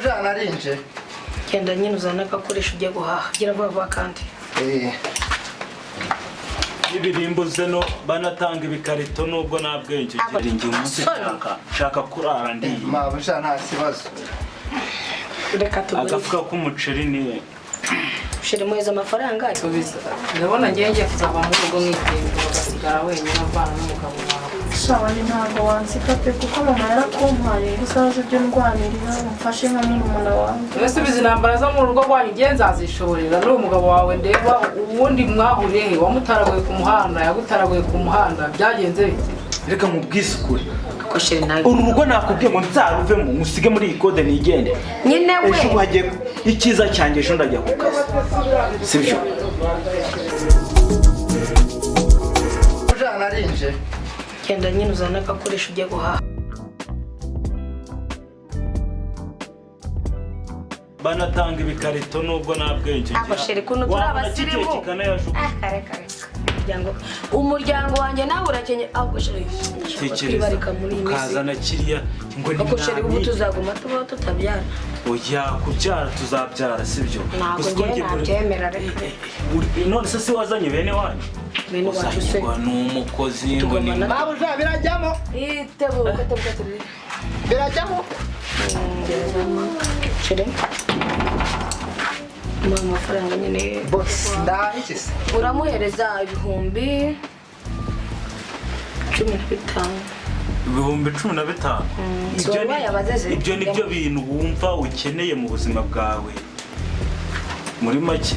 bujana arinje. Kenda nyine uzana agakoresho ujya guhaha. Gira vuba kandi. Ibirimbo zeno banatanga ibikarito nubwo nabwenge ngiringi umunsi shaka kurara ndi. Ma bujana asibazo. Reka tugure. Agafuka k'umuceri ni Shiri muheza amafaranga. Tubiza. Ndabona ngiye kuzava mu rugo nk'ikintu bagasigara wenyine avana n'umugabo wawe. Sawa ni ntabwo wansika pe kuko mama yarakumpaye uzaze ibyo ndwanirira umfashe nka murumuna wawe. Wese bizi nambara zo mu rugo rwanyu ngiye nzazishoborera n'uwo mugabo wawe ndeba ubundi mwahuriye he wamutaraguye ku muhanda yagutaraguye ku muhanda byagenze bite? reka mubwisukure. Ko shiri nabi. Uru rugo nakubwiye ngo nzaruvemo musige muri iyi kode nigende. Nyine we. Ejo hagiye ikiza cyanjye ejo ndajya ku kazi. Sibyo? Bujana arinje. Kenda nyine uzana agakoresho ujya guhaha. Banatanga ibikarito nubwo nabwenge. Ako shiri kuno turabasirimu. Kare. Umuryango wanjye nawe urakenye ako shiri. Kwibarika muri iyi minsi. Kazana kiriya ngo ni ako shiri ubu tuzaguma tubaho tutabyara. Oya kubyara tuzabyara sibyo? Ntabwo ngiye nabyemera reka. None se wazanye bene wanyu? Bene wacu se. N'umukozi ngo ni Mabuja birajyamo. Tebuka. Birajyamo. Shiri. Mama amafaranga nyine. Boss ndahise. Uramuhereza ibihumbi 15. ibihumbi 15. Ibyo nibyo bintu wumva ukeneye mu buzima bwawe muri make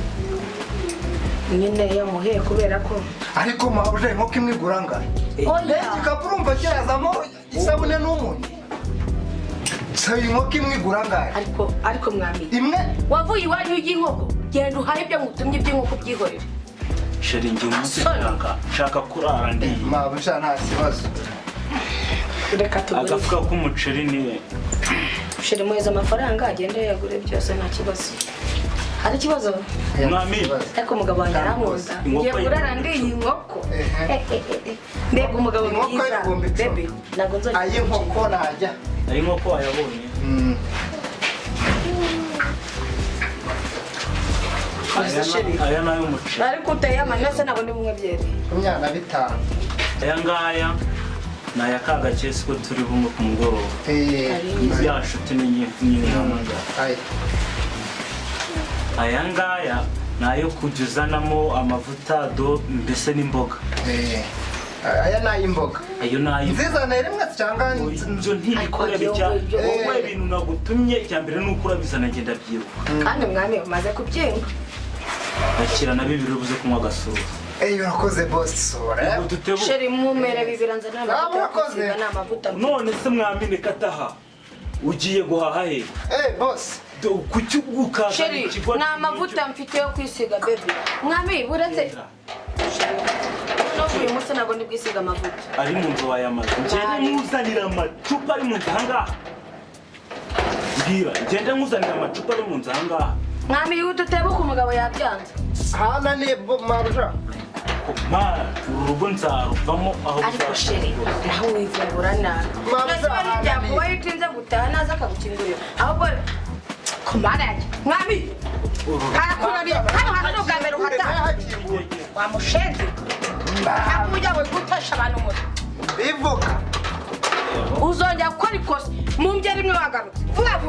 nyine yamuheye kubera ko ariko mabuja inkoko imwe igura ngana. Igikapurumva kirazamo isabune n'umunyu. Sabi inkoko imwe igura ngana. ariko mwami imwe wavuye iwanyu y'inkoko genda uhaye ibyo ngutumye by'inkoko byihorera. sheri ngiye umunsi shaka kurara ndi. Mabuja nta kibazo. Reka tugure. Agafuka k'umuceri ni Shiri muheza amafaranga agende yagure byose nta kibazo. Hari kibazo? Mwami. Ariko umugabo wanjye arankunda. Ngiye kurara ndi iyi nkoko. Mbega umugabo mwiza. Baby nago nzo. Ayi nkoko najya. Ayi nkoko ayabonye. Aya nayo umuceri. Ariko uteye amanese nabo ni bumwe byere. 25. Aya ngaya naya kaga cyese ko turi bumwe ku mugoroba. Ya shuti ni nyinga. Aya ngaya nayo kujuzanamo amavuta do mbese n'imboga. Aya nayo imboga. Ayo nayo. Nziza rimwe cyangwa nzo ntibikore bijya. Wowe ibintu nagutumye cyambere nuko urabizana ngenda byiruka. Kandi mwami umaze kubyenga. Akira na bibiri ubuze kunywa gasuru. Urakoze boss sora. Sheri mumere bibiranza n'amavuta. None se mwamine kataha. Ugiye guhaha he? Boss. Kucyuguka Sheri n'amavuta mfite yo kwisiga baby. Mwami buretse. Uyu munsi ntabwo ndi bwisiga amavuta. Ari mu nzu wayamaze. Ngende muzanira amacupa ari mu nzu ahangaha. Mbwira, ngende muzanira amacupa ari mu nzu ahangaha. Mwami ututebe ku mugabo yabyanze. Hana ni mabuja. Ma, urugo nzaruvamo aho ariko sheri naho wivumbura nabi. Nasiba n'ibyakuba yitinze gutaha naza akagukingurira. Ahubwo kumara yake. Mwami. Harakunaniye. Hano ubwambere uhataha. Wa mushenzi. Akujya we gutesha abantu muri. Bivuga. Uzongera gukora ikosa mu mbye rimwe wagarutse. Vuga.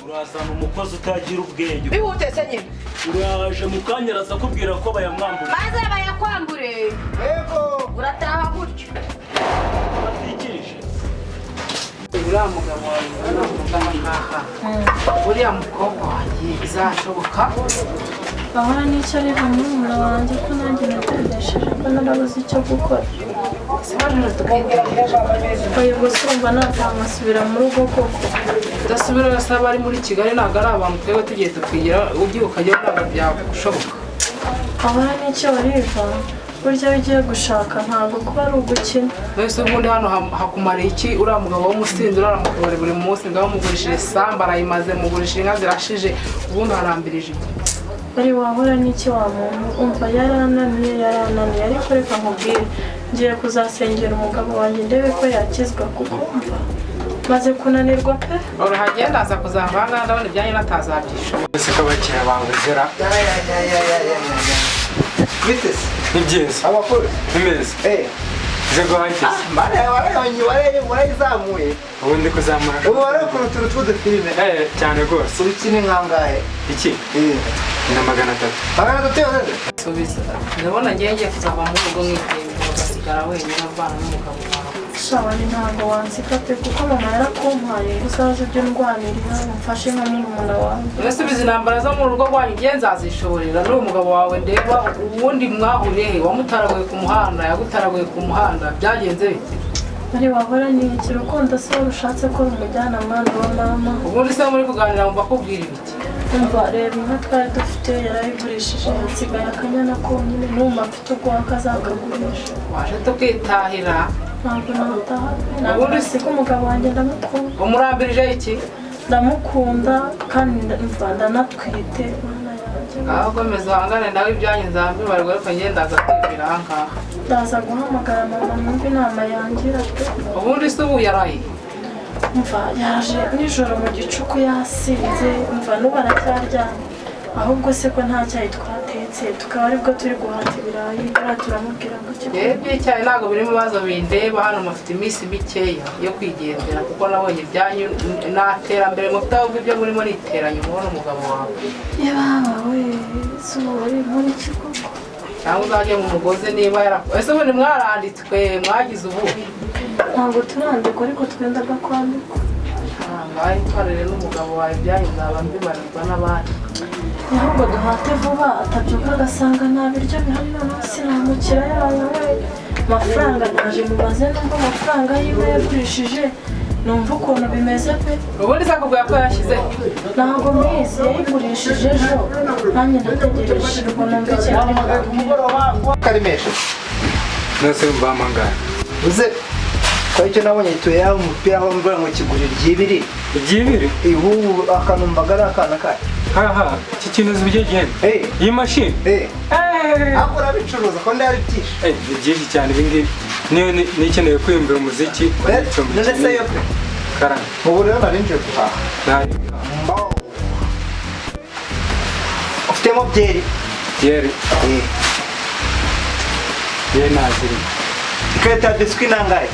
Urazana umukozi utagira ubwenge. Bihutese nyine. Uraje mukanyaraza kubwira ko bayamwambura. Maze bayakwambure. Yego. Urataha gutyo. Batikirije. Uriya mugabo wawe nkaha. Uriya mukobwa wanjye bizashoboka. Ahora n'icyo ari murumuna wanjye ko nanjye nakodesheje ko narabuze icyo gukora. Oya gusa urumva natamasubira mu rugo koko. Udasubira urasa bari muri Kigali ntabwo ari abantu twebwe tugiye tukwigira ugiye ukajyaho ntabwo byashoboka. Ahora n'icyo wariva burya ugiye gushaka ntabwo kuba ari ugukina. Wese ubundi hano hakumara iki uriya mugabo w'umusinzi uraramukubare buri munsi ngaho mugurishije samba arayimaze mugurishije inka zirashije ubundi harambirije iki. Ari wahora n'iki wa muntu umva yarananiye ariko reka nkubwire ngiye kuzasengera umugabo wanjye ndebe ko yakizwa kuko umva maze kunanirwa pe. urahagenda aza kuzavanga ndabona ibyanyu natazabyisha ese ko abakiriya banguzira Bitese. ni byiza Amakuru. nimeza ze guhageze warayizamuye. ubundi kuzamura Ubu warakora utuntu tw'udufilime. cyane rwose Ubikini nkangahe? iki na 300 Magana atatu yose. subiza ndabona ngiye kuzava mu rugo mwitenge ugasigara wenyine avana n'umugabo wawe Shabani ntabwo wansika pe kuko mama yarakumpaye uzaze ujye ndwanirira umfashe nka murumuna wawe. mbese ubizi intambara zo mu rugo rwanyu ngiye nzazishoborera n'uwo mugabo wawe ndeba ubundi mwahuriye he wamutaraguye ku muhanda yagutaraguye ku muhanda byagenze bite Ari wahora ni iki rukundo se rushatse ko rumujyana mwana wa mama. ubundi se muri kuganira mumva kubwira ibiki Umva reba inka twari dufite yarayigurishije hasigaye akanyana konyine n'umva mfite ubwoba ko azakagurisha. waje tukitahira Ntabwo nataha. Ntabwo si ko umugabo wanjye ndamukunda. umurambirije iki Ndamukunda kandi ndanatwite mwana yanjye. aho komeza uhangane nawe ibyanyu nzambibarwa ariko njye ndaza kwibwira ahangaha Ndaza guhamagara mama numva inama yangira pe. ubundi se ubu yaraye Umva yaje nijoro mu gicuku yasinze umva n'ubu aracyaryamye. Ahubwo se ko nta cyayi twatetse tukaba aribwo turi guhata ibirayi buriya turamubwira ngo Ebye cyane ntabwo biri mu bibazo bindeba hano mufite iminsi mikeya yo kwigendera kuko nabonye ibyanyu nta terambere mufite ahubwo ibyo murimo ni iteranye umubona umugabo wawe yaba we zuba uri muri kigo cyangwa uzajye mu mugozi niba ese ubundi mwaranditswe mwagize ubuhe ntabwo turandikwa ariko twendaga kwandikwa. ngaho itwarire n'umugabo wawe ibyanyu nzaba mbibarirwa n'abandi ahubwo duhate vuba atabyuka agasanga nta biryo bihari noneho sinamukira yawe we amafaranga naje mubaze numva amafaranga yiwe yagurishije numva ukuntu bimeze pe. ubundi se akubwira ko yashyize Ntabwo mbizi yayigurishije ejo nanjye ndategereje ngo numve ikintu Karimesha. nose mbamangara Uze kwa icyo nabonye tuyaho umupira aho mvura ngo kigurira ibyibiri. ibyibiri Ihu akanumbaga akana kaje. haha iki kintu zibye genda iyi mashini Akora bicuruza ko ndari byinshi. ni byinshi cyane ibi ngibi niyo nikeneye kwiyumvira umuziki None se yo pe. karanga Ubu rero narinje guhaha. ntari Mbaho. Ufitemo byeri. yeri ye naziri Ikarita biswi nangahe.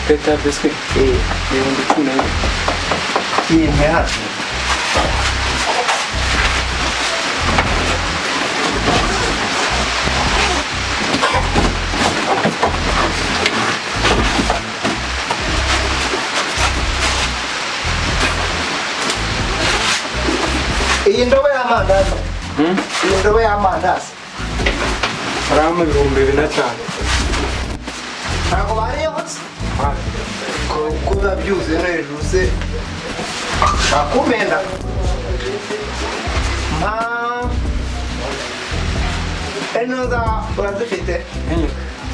peta biscuit ibihumbi 11 Iyi hano. Iyi ndobo y'amandazi. Iyi ndobo y'amandazi. arama 2005 Ntabwo bariye hose. Kuba byuzuye no hejuru se. Akumenda. Enoza urazifite. enye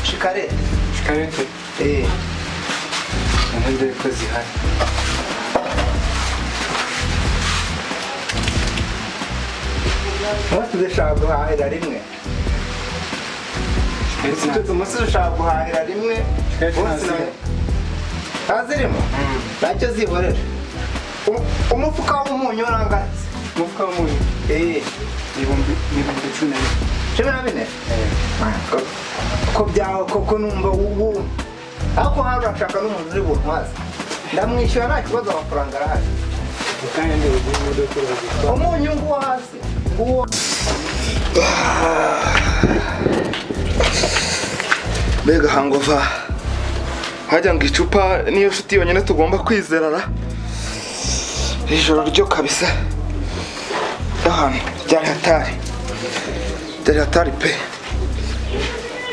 Shikarete. shikarete nende ko zihari Umunsi dushaka guhahira rimwe. Umunsi dushaka guhahira rimwe. Ntazirimo? Ntacyo zihorera. Umufuka w'umunyu urangaritse. umufuka w'umunyu ibihumbi 14 ko byawe koko numva ubu ariko hari urashaka n'umuntu uri buntwaze ndamwishyura nta kibazo amafaranga arahari kandi ndi ugiye imodoka umunyu nguwo hasi nguwo mbega hangova hajya ngo icupa niyo nshuti yonyine tugomba kwizerara ijoro ryo kabisa y'ahantu ryari hatari pe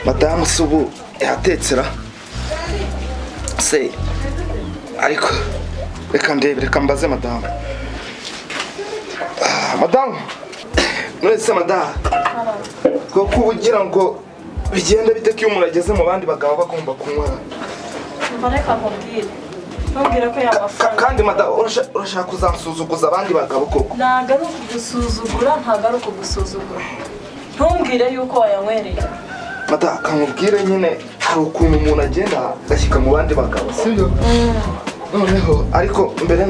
madamu se ubu yahatetsera se ariko reka mbaze madamu madamu mwese madamu kuko ugira ngo bigende bite ko iyo umuntu ageze mu bandi bagabo bagomba kunywa reka nkubwire ntubwire ko yamafaranga kandi madamu urashaka kuzansuzuguza abandi bagabo koko ntabwo ari ukugusuzugura ntabwo ari ukugusuzugura ntumbwire yuko wayanywereye madamu kamubwire nyine hari ukuntu umuntu agenda agashyika mu bandi bagabo sibyo noneho ariko mbere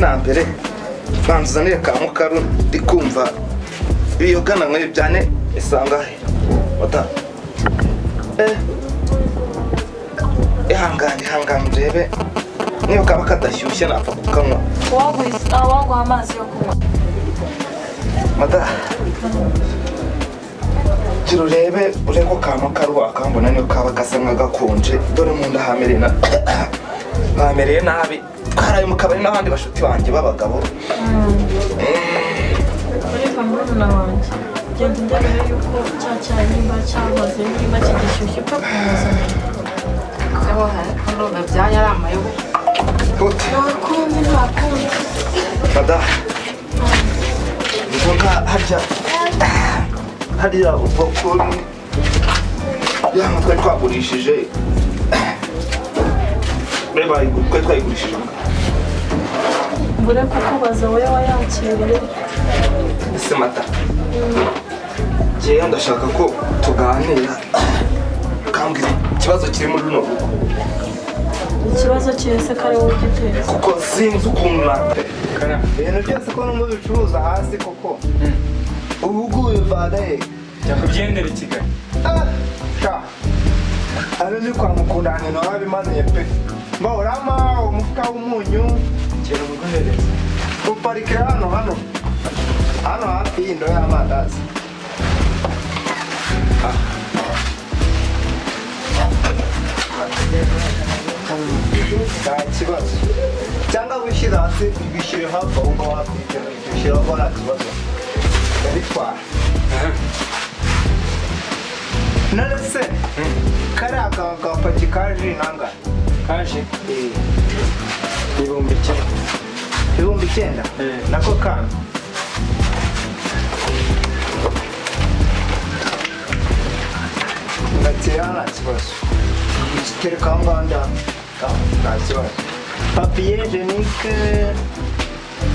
na mbere banzanire ka mukaru ndi kumva iyo gana nk'iyo byane isanga he oda ihangane urebe niyo kaba kadashyushye napfa kukanywa waguha amazi yo kunywa mada gira urebe ko ka mukaru akambona niyo kaba gasa nk'agakonje dore mu nda hamereye nabi twaraye mu kabari n'abandi bashuti banjye b'abagabo ariko murumuna wanjye genda ndebere yuko cya cyayi nimba cyamaze nimba kigishyushye upfa kumuzanira Urumva byanya ari amayobo. ntakundi mada nzoga harya ubwoko yanga twari twagurishije twari twayigurishije mbure kukubaza wowe wayakiriye ese mata njyewe ndashaka ko tuganira ukambwira ikibazo kiri muri runo rugo ikibazo kirese kare wowe ugiteza kuko sinzi ukuntu ibintu byose ko numva bicuruza hasi koko ubuguye vadaye yakubyendera i Kigali hano ni kwa mukundane nawe wabimanuye pe urama umufuka w'umunyu kera uguhereza uparikira hano hafi y'indo y'amandazi nta kibazo cyangwa wishyira hasi wishyire hafi aho ngaho hafi y'ibyo wishyiraho nta kibazo ndabitwara none se kariya gapaki ka ji nangana kaje 9,000 nako kana ngatera nta kibazo tereka aho ngaho nta kibazo papiye jenike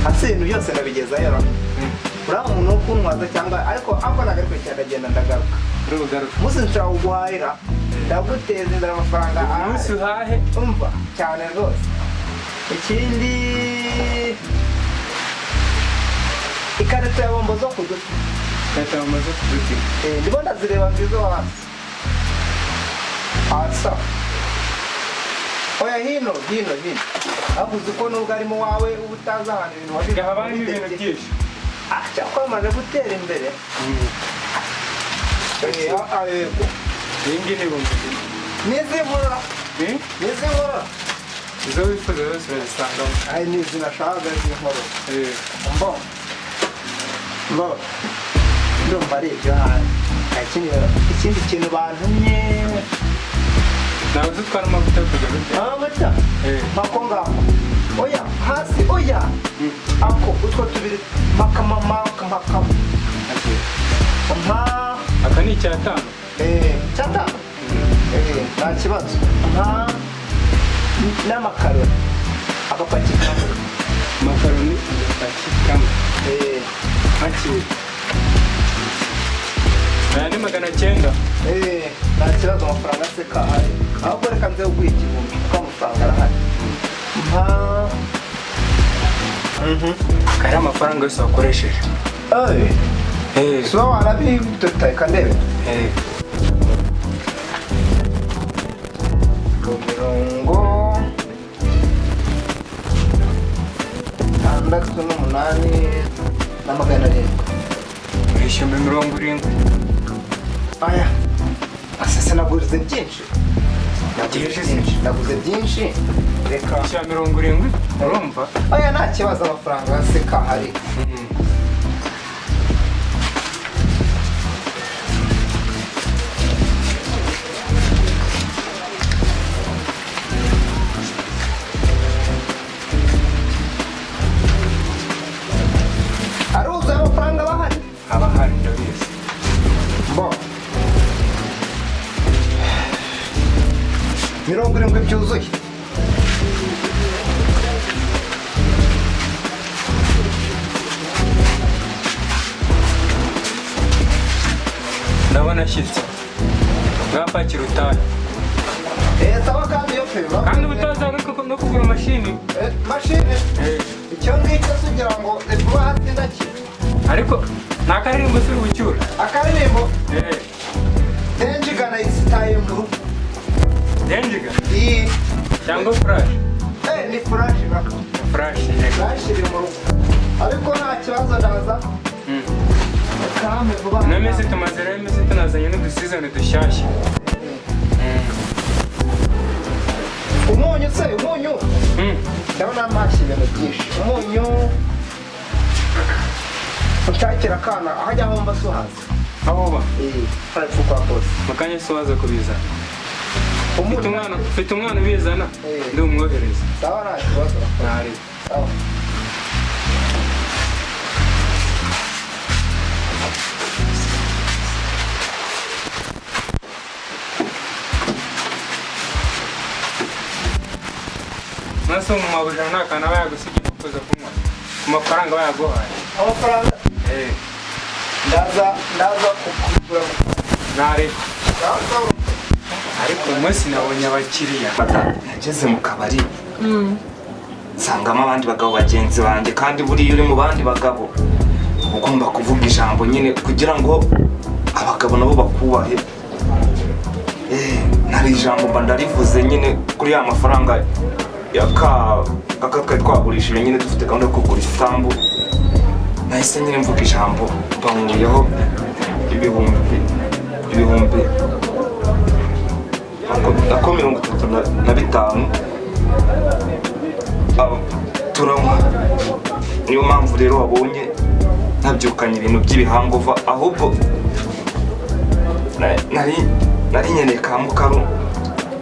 hasi ibintu byose nabigezayo uriya muntu wo kuntwaza cyangwa ariko ambonaga ariko cyane agenda ndagaruka umunsi nshaka kuguhahira ndaguteza inzara amafaranga umunsi uhahe umva cyane rwose ikindi ikarita ya bombo zo kuduti ndimo ndazireba nzizo hasi oya hino ahubwo uzi ko nubwo arimo wawe uba utazi ahantu ibintu wabize habaho ibintu byinshi cyakora amaze gutera imbere yego iyi ngiyi ni ibihumbi nizibura izo wifuza zose urazisangamo ayi nizi nashaka z'inkoro ndumva ari ibyo hantu ikindi kintu bantumye ntabwo dutwara amavuta yo kujya gutera amavuta mako ngako oya hasi oya ako utwo tubiri makamama aka ni icyatanu cyatanu nta kibazo n'amakaroni agapaki kamwe makaroni agapaki kamwe ntakiri aya ni 900 nta kibazo amafaranga se kahari ahubwo reka nze uguha igihumbi kuko amafaranga arahari kari amafaranga yose wakoresheje suba warabidutaye kandebe $608 wishyura 70 aya asese naguze byinshi naguze byinshi reka wishyura 70 urumva aya nta kibazo amafaranga se kahari aruzuye amafaranga bahari abahari ndabizi bo 70 byuzuye ndabona ashyitse mwapakira utahe Sawa kandi yo peba. kandi ubutaza no kugura mashini. Mashini. Icyo ngicyo sugira ngo vuba hatsinda ki. Ariko nta karirimbo si ubucyura. Akaririmbo. Denjiga na isitaye mu rugo. Denjiga? Iyi. Cyangwa flash? Ni flash baka. Flash. Flash iri mu rugo. Ariko nta kibazo ndaza. Kame vuba. Nameze tumaze rero imeze tunazanye n'udusizane dushyashya. Umunyu se, umunyu. Ndabona amashyi ibintu byinshi. Umunyu. Ushakira akana ahajya aho mba suhaza. Aho ba? Hepfo kwa boss. Mukanya se waza kubiza. Ufite umwana ubizana? Ndi umwohereza. Sawa nta kibazo. Ntari. Sawa. Nasa mu mabujana nta kantu aba yagusigiye kuza kunywa ku mafaranga bayaguhaye. Amafaranga? Ndaza kukugura. Ntari. Ariko umunsi nabonye abakiriya. Nageze mu kabari nsangamo abandi bagabo bagenzi banjye kandi buriya uri mu bandi bagabo ugomba kuvuga ijambo nyine kugira ngo abagabo nabo bakubahe. Nari ijambo mba ndarivuze nyine kuri ya mafaranga aka twari twagurishije nyine dufite gahunda yo kugura isambu. Nahise nyine mvuga ijambo bankuyeho ibihumbi ako 35 turanywa. Niyo mpamvu rero wabonye ntabyukanye ibintu by'ibihangova ahubwo nari nkeneye ka mukaru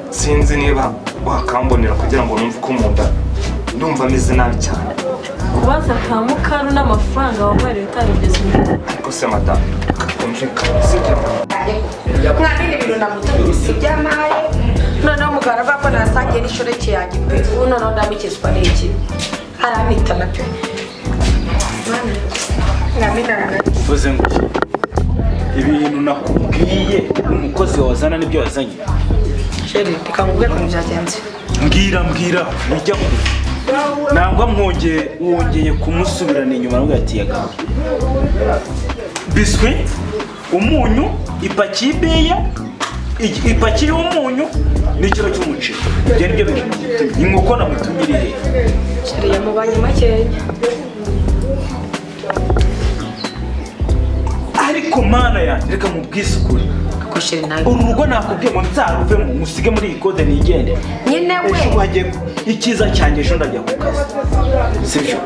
sinzi niba wakambonera kugira ngo numve uko munda ndumva ameze nabi cyane. Kubaza ka mukaru n'amafaranga wamwereye utarigeze umenya. Ariko se madamu kakumvikana sibyo? Mwabindi bintu namutumye sibyamaye. Noneho mugaragara ko nasangiye n'ishoreke yanjye pe. Ubu noneho ndamikizwa n'iki? Aramita na pe. Uvuze ngo ibintu nakubwiye umukozi wazana nibyo yazanye. Sheri, reka ngubwire ko byagenze. Mbwira nijya kure. Nangwa wongeye kumusubirana inyuma n'ubwo yatiyaga. Biswi, umunyu, ipaki y'ibeya, ipaki y'umunyu n'ikiro cy'umuceri. Ibyo nibyo bintu namutumye. Inkoko namutumiriye. Sheri yamubanye makeya. Ariko mana yanjye reka mubwise ukuri. Sheri nawe. Uru rugo nakubwiye ngo nzaruvemo musige muri iyi kode nigende. Nyine we. Ejo bagiye icyiza cyanjye ejo ndajya ku kazi. Sibyo?